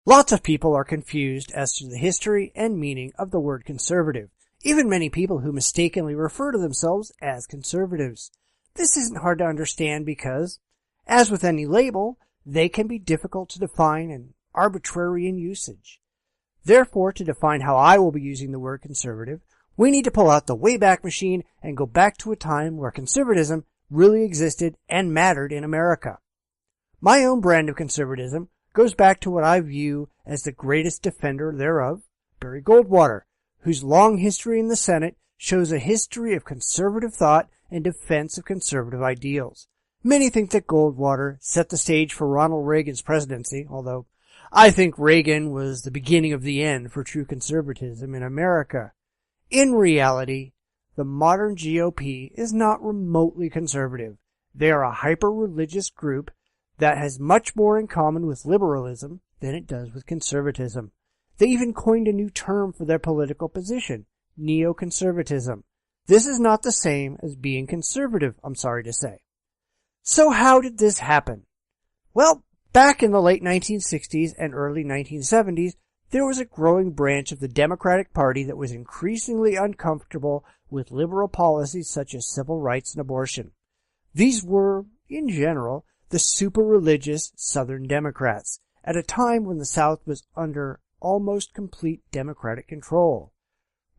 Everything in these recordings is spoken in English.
Lots of people are confused as to the history and meaning of the word conservative, even many people who mistakenly refer to themselves as conservatives. This isn't hard to understand because, as with any label, they can be difficult to define and arbitrary in usage. Therefore, to define how I will be using the word conservative, we need to pull out the Wayback Machine and go back to a time where conservatism really existed and mattered in America. My own brand of conservatism goes back to what I view as the greatest defender thereof, Barry Goldwater, whose long history in the Senate shows a history of conservative thought and defense of conservative ideals. Many think that Goldwater set the stage for Ronald Reagan's presidency, although I think Reagan was the beginning of the end for true conservatism in America. In reality, the modern GOP is not remotely conservative. They are a hyper-religious group that has much more in common with liberalism than it does with conservatism. They even coined a new term for their political position, neoconservatism. This is not the same as being conservative, I'm sorry to say. So how did this happen? Well, back in the late 1960s and early 1970s, there was a growing branch of the Democratic Party that was increasingly uncomfortable with liberal policies such as civil rights and abortion. These were, in general, the super-religious Southern Democrats, at a time when the South was under almost complete Democratic control.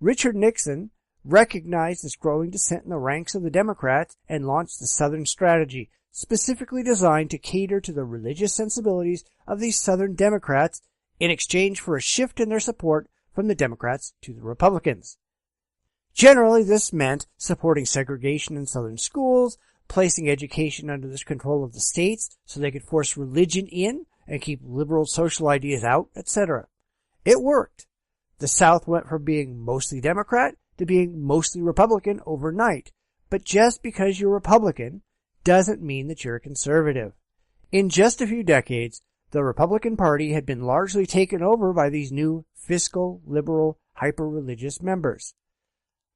Richard Nixon recognized this growing dissent in the ranks of the Democrats and launched the Southern Strategy, specifically designed to cater to the religious sensibilities of these Southern Democrats in exchange for a shift in their support from the Democrats to the Republicans. Generally, this meant supporting segregation in Southern schools, placing education under the control of the states so they could force religion in and keep liberal social ideas out, etc. It worked. The South went from being mostly Democrat to being mostly Republican overnight. But just because you're Republican doesn't mean that you're a conservative. In just a few decades, the Republican Party had been largely taken over by these new fiscal, liberal, hyper-religious members.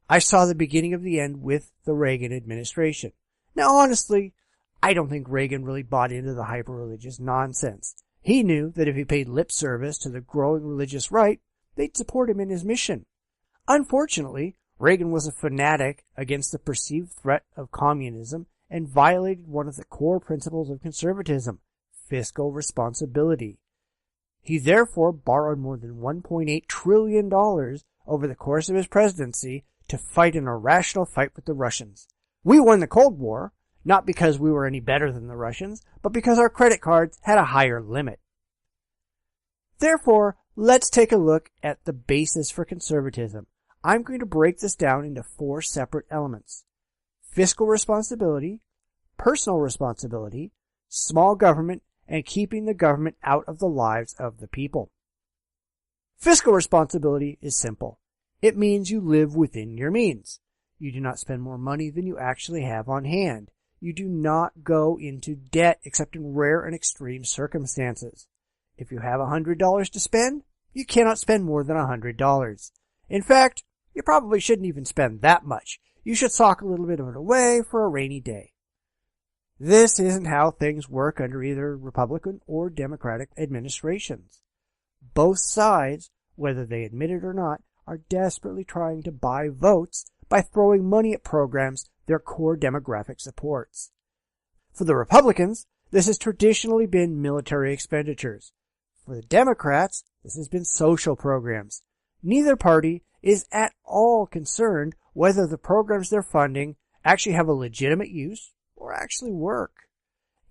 I saw the beginning of the end with the Reagan administration. Now, honestly, I don't think Reagan really bought into the hyper-religious nonsense. He knew that if he paid lip service to the growing religious right, they'd support him in his mission. Unfortunately, Reagan was a fanatic against the perceived threat of communism and violated one of the core principles of conservatism, fiscal responsibility. He therefore borrowed more than $1.8 trillion over the course of his presidency to fight an irrational fight with the Russians. We won the Cold War, not because we were any better than the Russians, but because our credit cards had a higher limit. Therefore, let's take a look at the basis for conservatism. I'm going to break this down into 4 separate elements: fiscal responsibility, personal responsibility, small government, and keeping the government out of the lives of the people. Fiscal responsibility is simple. It means you live within your means. You do not spend more money than you actually have on hand. You do not go into debt except in rare and extreme circumstances. If you have $100 to spend, you cannot spend more than $100. In fact, you probably shouldn't even spend that much. You should sock a little bit of it away for a rainy day. This isn't how things work under either Republican or Democratic administrations. Both sides, whether they admit it or not, are desperately trying to buy votes by throwing money at programs their core demographic supports. For the Republicans, this has traditionally been military expenditures. For the Democrats, this has been social programs. Neither party is at all concerned whether the programs they're funding actually have a legitimate use or actually work.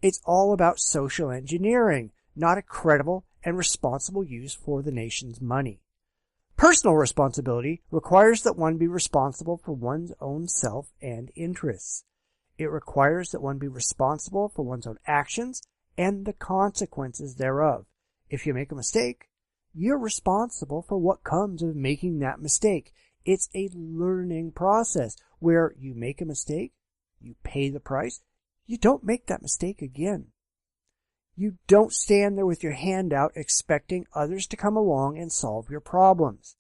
It's all about social engineering, not a credible and responsible use for the nation's money. Personal responsibility requires that one be responsible for one's own self and interests. It requires that one be responsible for one's own actions and the consequences thereof. If you make a mistake, you're responsible for what comes of making that mistake. It's a learning process where you make a mistake, you pay the price, you don't make that mistake again. You don't stand there with your hand out expecting others to come along and solve your problems.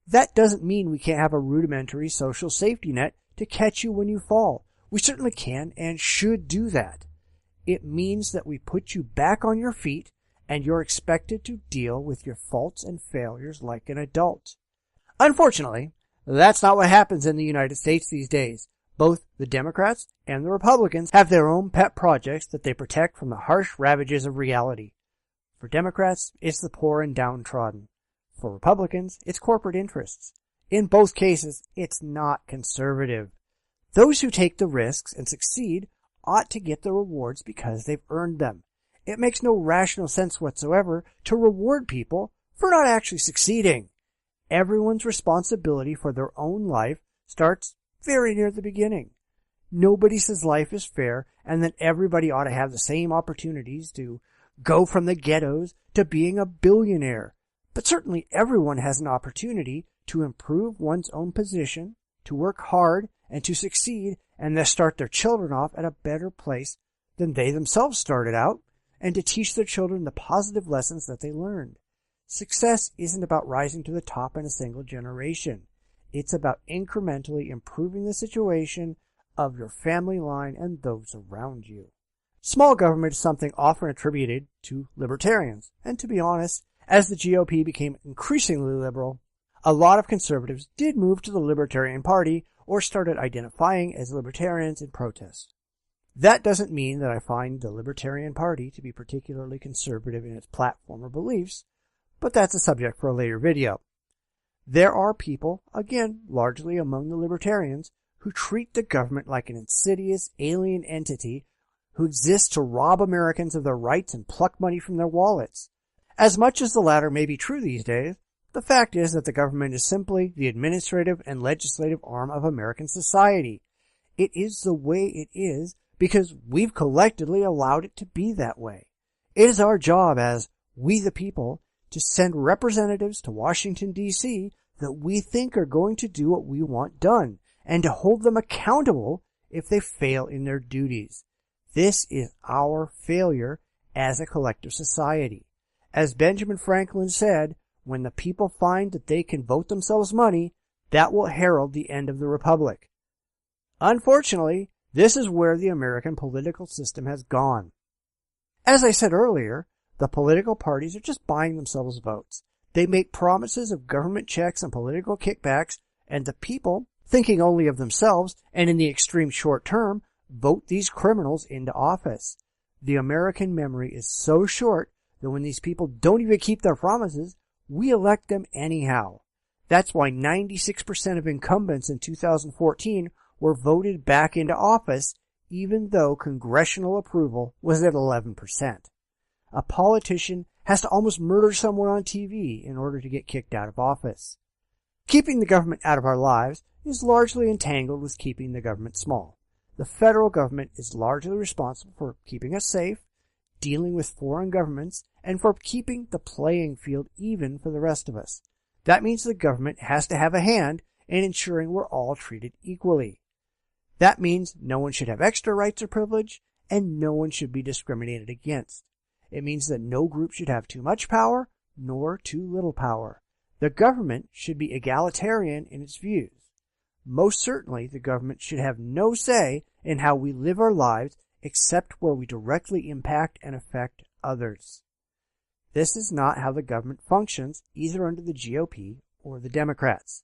That doesn't mean we can't have a rudimentary social safety net to catch you when you fall. We certainly can and should do that. It means that we put you back on your feet and you're expected to deal with your faults and failures like an adult. Unfortunately, that's not what happens in the United States these days. Both the Democrats and the Republicans have their own pet projects that they protect from the harsh ravages of reality. For Democrats, it's the poor and downtrodden. For Republicans, it's corporate interests. In both cases, it's not conservative. Those who take the risks and succeed ought to get the rewards because they've earned them. It makes no rational sense whatsoever to reward people for not actually succeeding. Everyone's responsibility for their own life starts very near the beginning. Nobody says life is fair and that everybody ought to have the same opportunities to go from the ghettos to being a billionaire. But certainly everyone has an opportunity to improve one's own position, to work hard, and to succeed, and thus start their children off at a better place than they themselves started out, and to teach their children the positive lessons that they learned. Success isn't about rising to the top in a single generation. It's about incrementally improving the situation of your family line and those around you. Small government is something often attributed to libertarians, and to be honest, as the GOP became increasingly liberal, a lot of conservatives did move to the Libertarian Party or started identifying as libertarians in protest. That doesn't mean that I find the Libertarian Party to be particularly conservative in its platform or beliefs, but that's a subject for a later video. There are people, again, largely among the libertarians, who treat the government like an insidious alien entity who exists to rob Americans of their rights and pluck money from their wallets. As much as the latter may be true these days, the fact is that the government is simply the administrative and legislative arm of American society. It is the way it is because we've collectively allowed it to be that way. It is our job as we the people to send representatives to Washington, D.C. that we think are going to do what we want done, and to hold them accountable if they fail in their duties. This is our failure as a collective society. As Benjamin Franklin said, when the people find that they can vote themselves money, that will herald the end of the republic. Unfortunately, this is where the American political system has gone. As I said earlier, the political parties are just buying themselves votes. They make promises of government checks and political kickbacks, and the people, thinking only of themselves and in the extreme short term, vote these criminals into office. The American memory is so short that when these people don't even keep their promises, we elect them anyhow. That's why 96% of incumbents in 2014 were voted back into office, even though congressional approval was at 11%. A politician has to almost murder someone on TV in order to get kicked out of office. Keeping the government out of our lives is largely entangled with keeping the government small. The federal government is largely responsible for keeping us safe, dealing with foreign governments, and for keeping the playing field even for the rest of us. That means the government has to have a hand in ensuring we're all treated equally. That means no one should have extra rights or privilege, and no one should be discriminated against. It means that no group should have too much power, nor too little power. The government should be egalitarian in its views. Most certainly, the government should have no say in how we live our lives except where we directly impact and affect others. This is not how the government functions either under the GOP or the Democrats.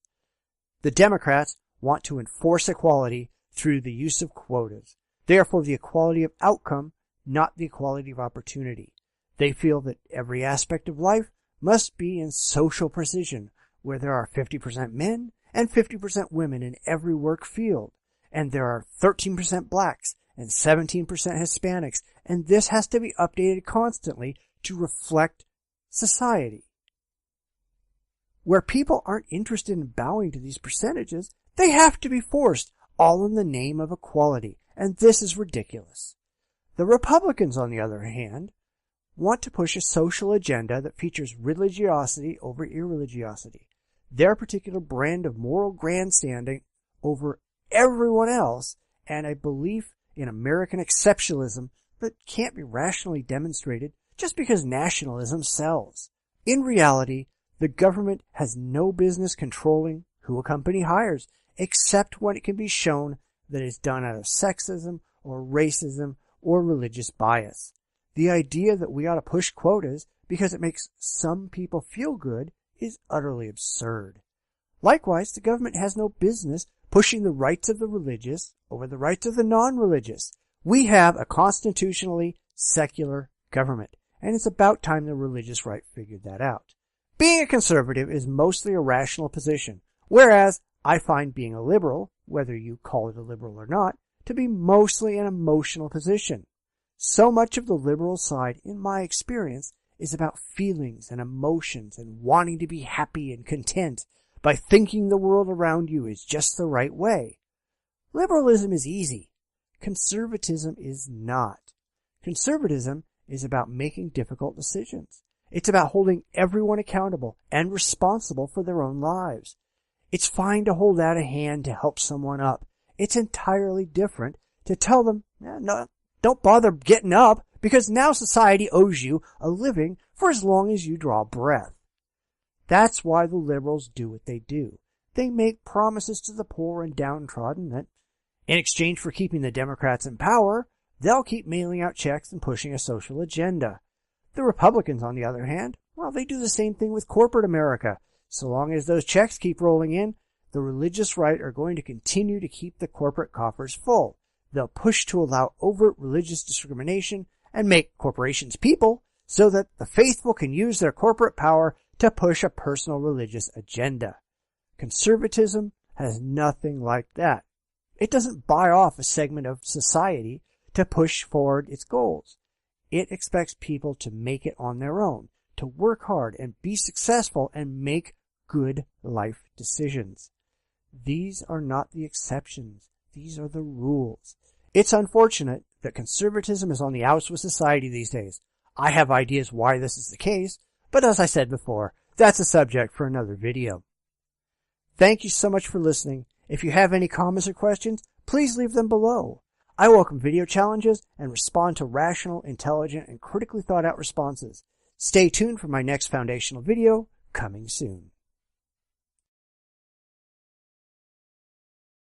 The Democrats want to enforce equality through the use of quotas. They are for the equality of outcome, not the equality of opportunity. They feel that every aspect of life must be in social precision, where there are 50% men and 50% women in every work field, and there are 13% blacks and 17% Hispanics, and this has to be updated constantly to reflect society. Where people aren't interested in bowing to these percentages, they have to be forced, all in the name of equality, and this is ridiculous. The Republicans, on the other hand, want to push a social agenda that features religiosity over irreligiosity, their particular brand of moral grandstanding over everyone else, and a belief in American exceptionalism that can't be rationally demonstrated just because nationalism sells. In reality, the government has no business controlling who a company hires, except when it can be shown that it's done out of sexism or racism or religious bias. The idea that we ought to push quotas because it makes some people feel good is utterly absurd. Likewise, the government has no business pushing the rights of the religious over the rights of the non-religious. We have a constitutionally secular government, and it's about time the religious right figured that out. Being a conservative is mostly a rational position, whereas I find being a liberal, whether you call it a liberal or not, to be mostly an emotional position. So much of the liberal side, in my experience, is about feelings and emotions and wanting to be happy and content by thinking the world around you is just the right way. Liberalism is easy. Conservatism is not. Conservatism is about making difficult decisions. It's about holding everyone accountable and responsible for their own lives. It's fine to hold out a hand to help someone up. It's entirely different to tell them, no, don't bother getting up because now society owes you a living for as long as you draw breath. That's why the liberals do what they do. They make promises to the poor and downtrodden that, in exchange for keeping the Democrats in power, they'll keep mailing out checks and pushing a social agenda. The Republicans, on the other hand, well, they do the same thing with corporate America. So long as those checks keep rolling in, the religious right are going to continue to keep the corporate coffers full. They'll push to allow overt religious discrimination and make corporations people so that the faithful can use their corporate power to push a personal religious agenda. Conservatism has nothing like that. It doesn't buy off a segment of society to push forward its goals. It expects people to make it on their own, to work hard and be successful and make good life decisions. These are not the exceptions. These are the rules. It's unfortunate that conservatism is on the outs with society these days. I have ideas why this is the case, but as I said before, that's a subject for another video. Thank you so much for listening. If you have any comments or questions, please leave them below. I welcome video challenges and respond to rational, intelligent, and critically thought out responses. Stay tuned for my next foundational video, coming soon.